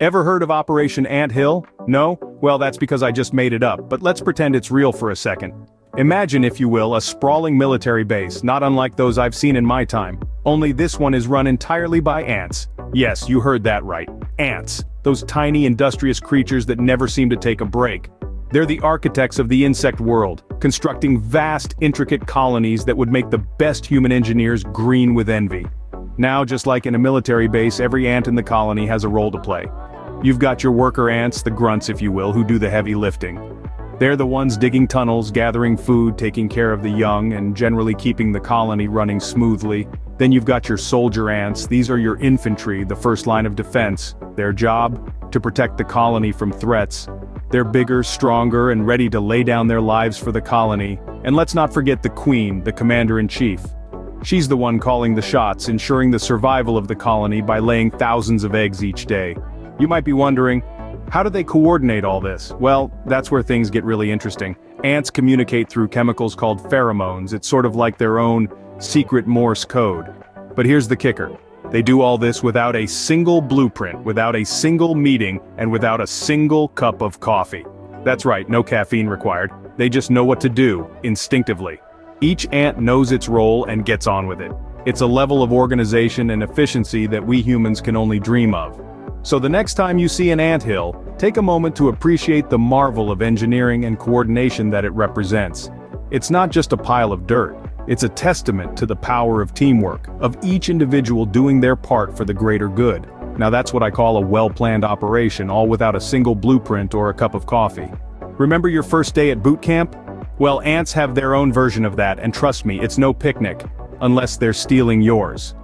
Ever heard of Operation Ant Hill? No? Well, that's because I just made it up, but let's pretend it's real for a second. Imagine, if you will, a sprawling military base, not unlike those I've seen in my time. Only this one is run entirely by ants. Yes, you heard that right. Ants. Those tiny, industrious creatures that never seem to take a break. They're the architects of the insect world, constructing vast, intricate colonies that would make the best human engineers green with envy. Now, just like in a military base, every ant in the colony has a role to play. You've got your worker ants, the grunts if you will, who do the heavy lifting. They're the ones digging tunnels, gathering food, taking care of the young, and generally keeping the colony running smoothly. Then you've got your soldier ants. These are your infantry, the first line of defense. Their job? To protect the colony from threats. They're bigger, stronger, and ready to lay down their lives for the colony. And let's not forget the queen, the commander-in-chief. She's the one calling the shots, ensuring the survival of the colony by laying thousands of eggs each day. You might be wondering, how do they coordinate all this? Well, that's where things get really interesting. Ants communicate through chemicals called pheromones. It's sort of like their own secret Morse code. But here's the kicker. They do all this without a single blueprint, without a single meeting, and without a single cup of coffee. That's right, no caffeine required. They just know what to do, instinctively. Each ant knows its role and gets on with it. It's a level of organization and efficiency that we humans can only dream of. So the next time you see an anthill, take a moment to appreciate the marvel of engineering and coordination that it represents. It's not just a pile of dirt. It's a testament to the power of teamwork, of each individual doing their part for the greater good. Now that's what I call a well-planned operation, all without a single blueprint or a cup of coffee. Remember your first day at boot camp? Well, ants have their own version of that, and trust me, it's no picnic, unless they're stealing yours.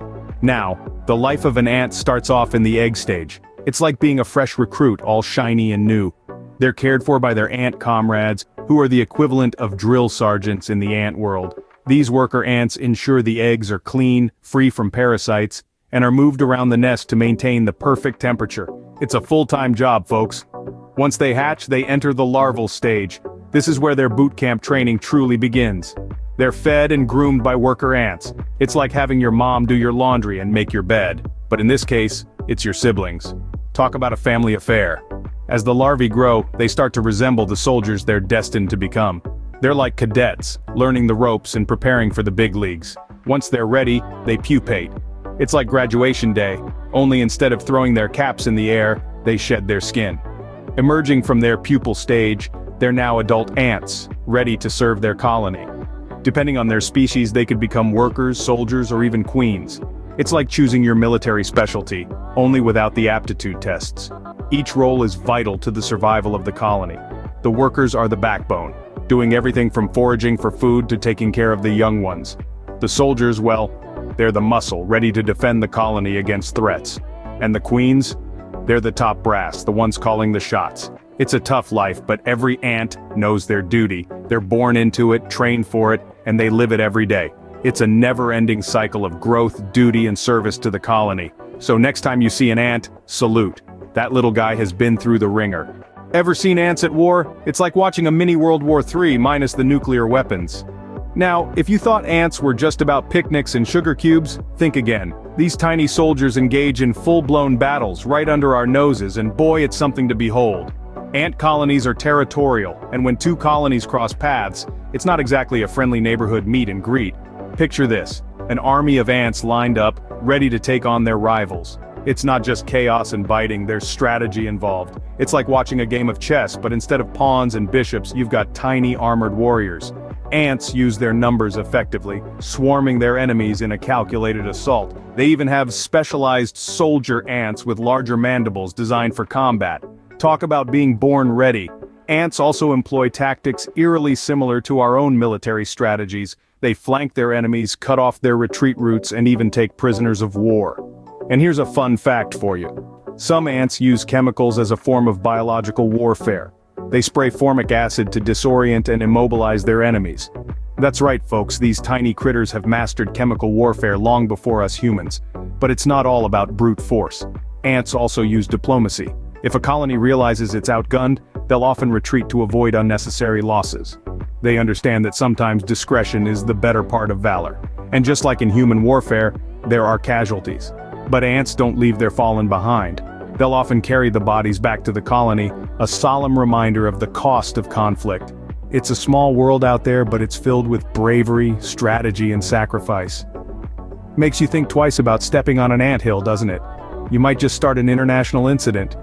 Now, the life of an ant starts off in the egg stage. It's like being a fresh recruit, all shiny and new. They're cared for by their ant comrades, who are the equivalent of drill sergeants in the ant world. These worker ants ensure the eggs are clean, free from parasites, and are moved around the nest to maintain the perfect temperature. It's a full-time job, folks. Once they hatch, they enter the larval stage. This is where their boot camp training truly begins. They're fed and groomed by worker ants. It's like having your mom do your laundry and make your bed. But in this case, it's your siblings. Talk about a family affair. As the larvae grow, they start to resemble the soldiers they're destined to become. They're like cadets, learning the ropes and preparing for the big leagues. Once they're ready, they pupate. It's like graduation day, only instead of throwing their caps in the air, they shed their skin. Emerging from their pupal stage, they're now adult ants, ready to serve their colony. Depending on their species, they could become workers, soldiers, or even queens. It's like choosing your military specialty, only without the aptitude tests. Each role is vital to the survival of the colony. The workers are the backbone, doing everything from foraging for food to taking care of the young ones. The soldiers, well, they're the muscle, ready to defend the colony against threats. And the queens? They're the top brass, the ones calling the shots. It's a tough life, but every ant knows their duty. They're born into it, trained for it, and they live it every day. It's a never-ending cycle of growth, duty, and service to the colony. So next time you see an ant, salute. That little guy has been through the ringer. Ever seen ants at war? It's like watching a mini World War III minus the nuclear weapons. Now, if you thought ants were just about picnics and sugar cubes, think again. These tiny soldiers engage in full-blown battles right under our noses, and boy, it's something to behold. Ant colonies are territorial, and when two colonies cross paths, it's not exactly a friendly neighborhood meet and greet. Picture this, an army of ants lined up, ready to take on their rivals. It's not just chaos and biting, there's strategy involved. It's like watching a game of chess, but instead of pawns and bishops, you've got tiny armored warriors. Ants use their numbers effectively, swarming their enemies in a calculated assault. They even have specialized soldier ants with larger mandibles designed for combat. Talk about being born ready. Ants also employ tactics eerily similar to our own military strategies. They flank their enemies, cut off their retreat routes, and even take prisoners of war. And here's a fun fact for you. Some ants use chemicals as a form of biological warfare. They spray formic acid to disorient and immobilize their enemies. That's right, folks, these tiny critters have mastered chemical warfare long before us humans. But it's not all about brute force. Ants also use diplomacy. If a colony realizes it's outgunned, they'll often retreat to avoid unnecessary losses. They understand that sometimes discretion is the better part of valor. And just like in human warfare, there are casualties. But ants don't leave their fallen behind. They'll often carry the bodies back to the colony, a solemn reminder of the cost of conflict. It's a small world out there, but it's filled with bravery, strategy, and sacrifice. Makes you think twice about stepping on an anthill, doesn't it? You might just start an international incident.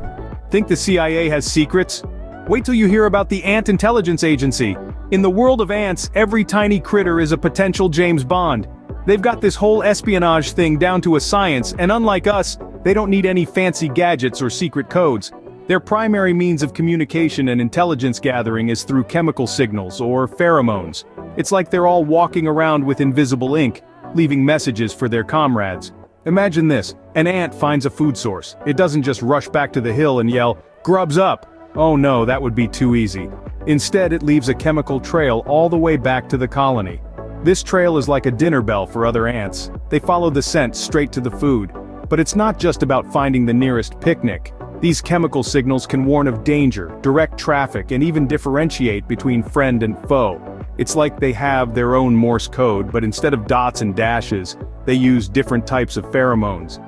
Think the CIA has secrets? Wait till you hear about the Ant Intelligence Agency. In the world of ants, every tiny critter is a potential James Bond. They've got this whole espionage thing down to a science, and unlike us, they don't need any fancy gadgets or secret codes. Their primary means of communication and intelligence gathering is through chemical signals or pheromones. It's like they're all walking around with invisible ink, leaving messages for their comrades. Imagine this, an ant finds a food source. It doesn't just rush back to the hill and yell, "Grubs up!" Oh no, that would be too easy. Instead, it leaves a chemical trail all the way back to the colony. This trail is like a dinner bell for other ants. They follow the scent straight to the food. But it's not just about finding the nearest picnic. These chemical signals can warn of danger, direct traffic, and even differentiate between friend and foe. It's like they have their own Morse code, but instead of dots and dashes, they use different types of pheromones.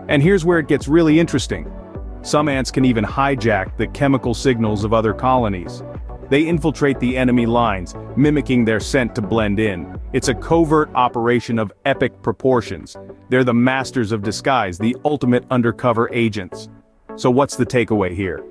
And here's where it gets really interesting. Some ants can even hijack the chemical signals of other colonies. They infiltrate the enemy lines, mimicking their scent to blend in. It's a covert operation of epic proportions. They're the masters of disguise, the ultimate undercover agents. So what's the takeaway here?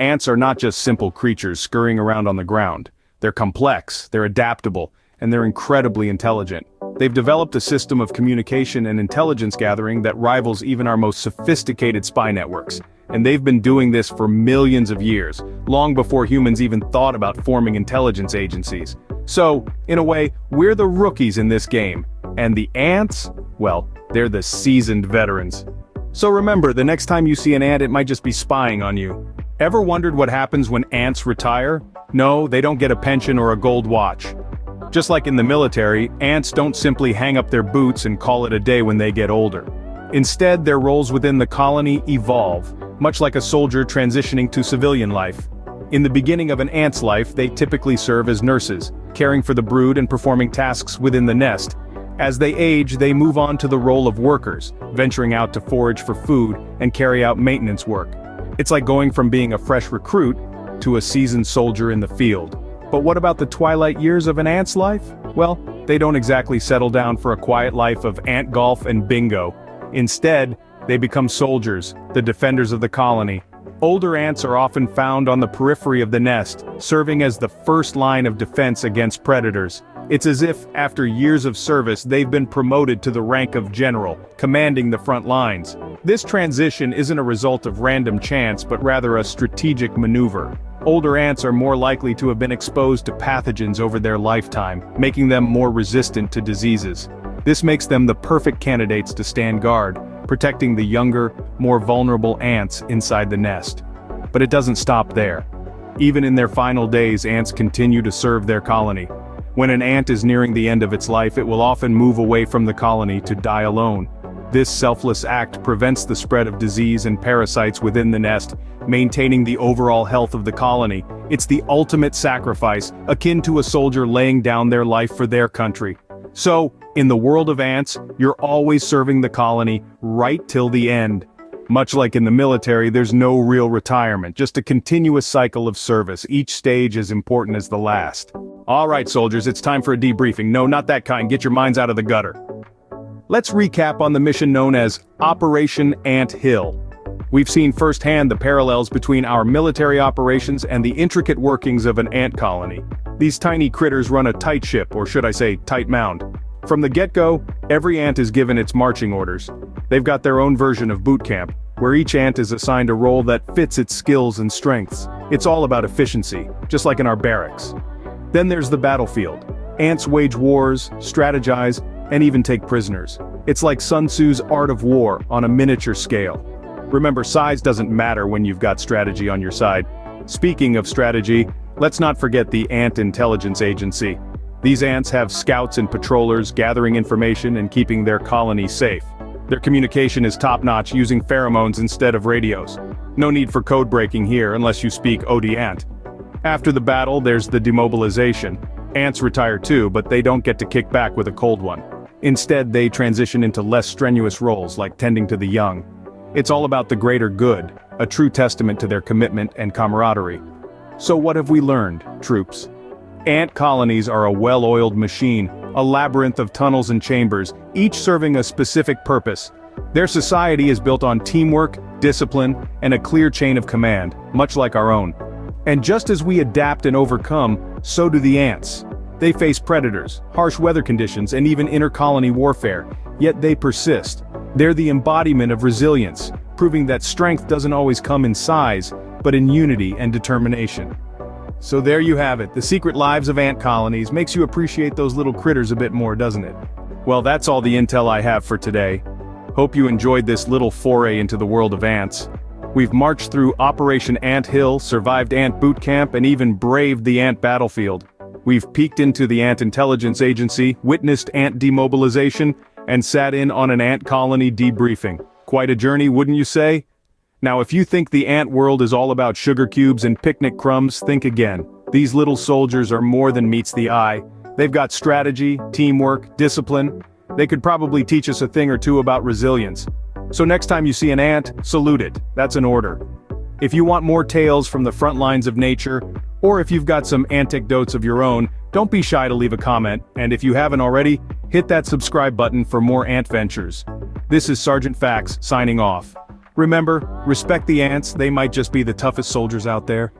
Ants are not just simple creatures scurrying around on the ground. They're complex, they're adaptable, and they're incredibly intelligent. They've developed a system of communication and intelligence gathering that rivals even our most sophisticated spy networks. And they've been doing this for millions of years, long before humans even thought about forming intelligence agencies. So, in a way, we're the rookies in this game. And the ants? Well, they're the seasoned veterans. So remember, the next time you see an ant, it might just be spying on you. Ever wondered what happens when ants retire? No, they don't get a pension or a gold watch. Just like in the military, ants don't simply hang up their boots and call it a day when they get older. Instead, their roles within the colony evolve, much like a soldier transitioning to civilian life. In the beginning of an ant's life, they typically serve as nurses, caring for the brood and performing tasks within the nest. As they age, they move on to the role of workers, venturing out to forage for food and carry out maintenance work. It's like going from being a fresh recruit to a seasoned soldier in the field. But what about the twilight years of an ant's life? Well, they don't exactly settle down for a quiet life of ant golf and bingo. Instead, they become soldiers, the defenders of the colony. Older ants are often found on the periphery of the nest, serving as the first line of defense against predators. It's as if, after years of service, they've been promoted to the rank of general, commanding the front lines. This transition isn't a result of random chance, but rather a strategic maneuver. Older ants are more likely to have been exposed to pathogens over their lifetime, making them more resistant to diseases. This makes them the perfect candidates to stand guard, protecting the younger, more vulnerable ants inside the nest. But it doesn't stop there. Even in their final days, ants continue to serve their colony. When an ant is nearing the end of its life, it will often move away from the colony to die alone. This selfless act prevents the spread of disease and parasites within the nest, maintaining the overall health of the colony. It's the ultimate sacrifice, akin to a soldier laying down their life for their country. So, in the world of ants, you're always serving the colony right till the end. Much like in the military, there's no real retirement, just a continuous cycle of service, each stage as important as the last. Alright soldiers, it's time for a debriefing. No, not that kind, get your minds out of the gutter. Let's recap on the mission known as Operation Ant Hill. We've seen firsthand the parallels between our military operations and the intricate workings of an ant colony. These tiny critters run a tight ship, or should I say, tight mound. From the get-go, every ant is given its marching orders. They've got their own version of boot camp, where each ant is assigned a role that fits its skills and strengths. It's all about efficiency, just like in our barracks. Then there's the battlefield. Ants wage wars, strategize, and even take prisoners. It's like Sun Tzu's art of war on a miniature scale. Remember, size doesn't matter when you've got strategy on your side. Speaking of strategy, let's not forget the Ant Intelligence Agency. These ants have scouts and patrollers gathering information and keeping their colony safe. Their communication is top-notch, using pheromones instead of radios. No need for code breaking here unless you speak OD Ant. After the battle, there's the demobilization. Ants retire too, but they don't get to kick back with a cold one. Instead, they transition into less strenuous roles like tending to the young. It's all about the greater good, a true testament to their commitment and camaraderie. So what have we learned, troops? Ant colonies are a well-oiled machine, a labyrinth of tunnels and chambers, each serving a specific purpose. Their society is built on teamwork, discipline, and a clear chain of command, much like our own. And just as we adapt and overcome, so do the ants. They face predators, harsh weather conditions, and even inter-colony warfare, yet they persist. They're the embodiment of resilience, proving that strength doesn't always come in size, but in unity and determination. So there you have it, the secret lives of ant colonies makes you appreciate those little critters a bit more, doesn't it? Well, that's all the intel I have for today. Hope you enjoyed this little foray into the world of ants. We've marched through Operation Ant Hill, survived Ant Boot Camp, and even braved the ant battlefield. We've peeked into the Ant Intelligence Agency, witnessed ant demobilization, and sat in on an ant colony debriefing. Quite a journey, wouldn't you say? Now if you think the ant world is all about sugar cubes and picnic crumbs, think again. These little soldiers are more than meets the eye. They've got strategy, teamwork, discipline. They could probably teach us a thing or two about resilience. So next time you see an ant, salute it. That's an order. If you want more tales from the front lines of nature, or if you've got some anecdotes of your own, don't be shy to leave a comment, and if you haven't already, hit that subscribe button for more ant ventures. This is Sergeant Fax signing off. Remember, respect the ants, they might just be the toughest soldiers out there.